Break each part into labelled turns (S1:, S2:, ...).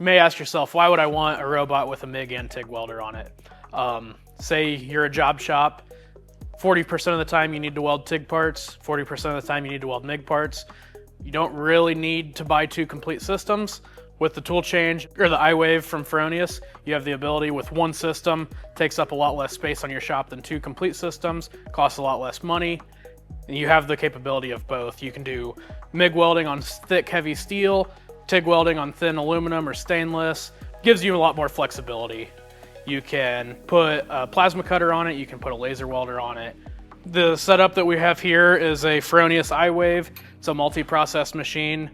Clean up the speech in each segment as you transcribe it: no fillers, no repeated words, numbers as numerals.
S1: You may ask yourself, why would I want a robot with a MIG and TIG welder on it? Say you're a job shop, 40% of the time you need to weld TIG parts, 40% of the time you need to weld MIG parts. You don't really need to buy two complete systems. With the tool change or the iWave from Fronius, you have the ability with one system, takes up a lot less space on your shop than two complete systems, costs a lot less money, and you have the capability of both. You can do MIG welding on thick, heavy steel, TIG welding on thin aluminum or stainless. Gives you a lot more flexibility. You can put a plasma cutter on it, you can put a laser welder on it. The setup that we have here is a Fronius iWave. It's a multi-process machine.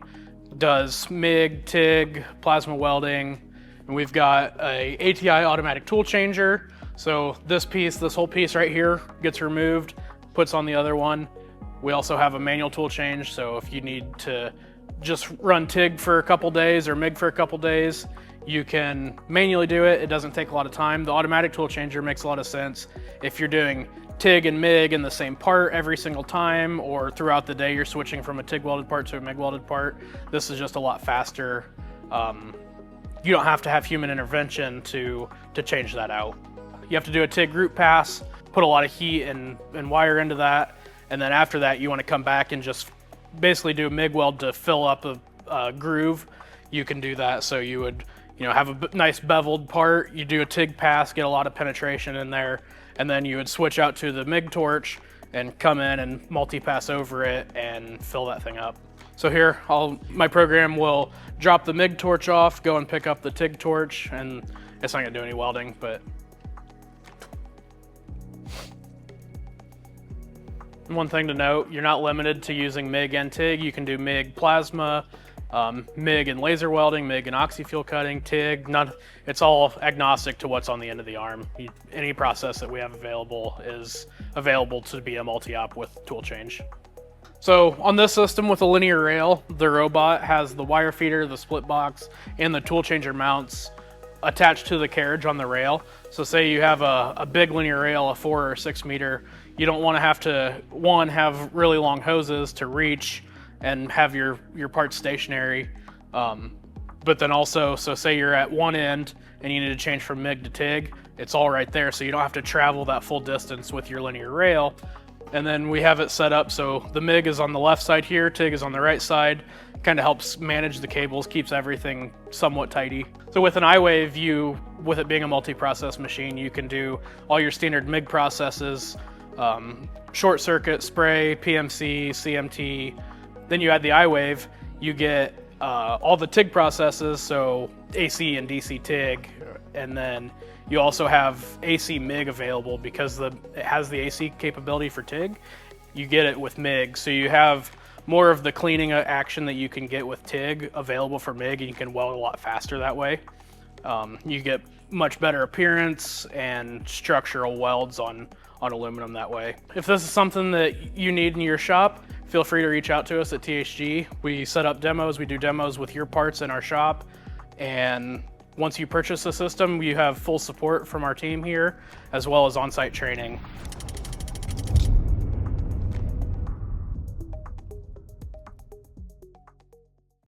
S1: Does MIG, TIG, plasma welding, and we've got a ATI automatic tool changer. So this whole piece right here gets removed, puts on the other one. We also have a manual tool change, so if you need to just run TIG for a couple days or MIG for a couple days, you can manually do it. It doesn't take a lot of time. The automatic tool changer makes a lot of sense if you're doing TIG and MIG in the same part every single time, or throughout the day you're switching from a TIG welded part to a MIG welded part. This is just a lot faster. You don't have to have human intervention to change that out. You have to do a TIG root pass, put a lot of heat and wire into that, and then after that you want to come back and just basically do a MIG weld to fill up a groove. You can do that, so you would have a nice beveled part, you do a TIG pass, get a lot of penetration in there, and then you would switch out to the MIG torch and come in and multi-pass over it and fill that thing up. So here, my program will drop the MIG torch off, go and pick up the TIG torch, and it's not gonna do any welding, but. One thing to note, you're not limited to using MIG and TIG. You can do MIG plasma, MIG and laser welding, MIG and oxy-fuel cutting, TIG, it's all agnostic to what's on the end of the arm. Any process that we have available is available to be a multi-op with tool change. So on this system with a linear rail, the robot has the wire feeder, the split box, and the tool changer mounts attached to the carriage on the rail. So say you have a big linear rail, a 4 or 6 meter, you don't want to have to, have really long hoses to reach and have your parts stationary. But then also, so say you're at one end and you need to change from MIG to TIG, it's all right there, so you don't have to travel that full distance with your linear rail. And then we have it set up so the MIG is on the left side here, TIG is on the right side. Kind of helps manage the cables, keeps everything somewhat tidy. So with an iWave, with it being a multi-process machine, you can do all your standard MIG processes, short circuit, spray, PMC, CMT. Then you add the iWave, you get all the TIG processes, so AC and DC TIG, and then you also have AC MIG available because it has the AC capability for TIG. You get it with MIG, so you have more of the cleaning action that you can get with TIG available for MIG, and you can weld a lot faster that way. You get much better appearance and structural welds on aluminum that way. If this is something that you need in your shop, feel free to reach out to us at THG. We set up demos, we do demos with your parts in our shop, and once you purchase the system, you have full support from our team here, as well as on-site training.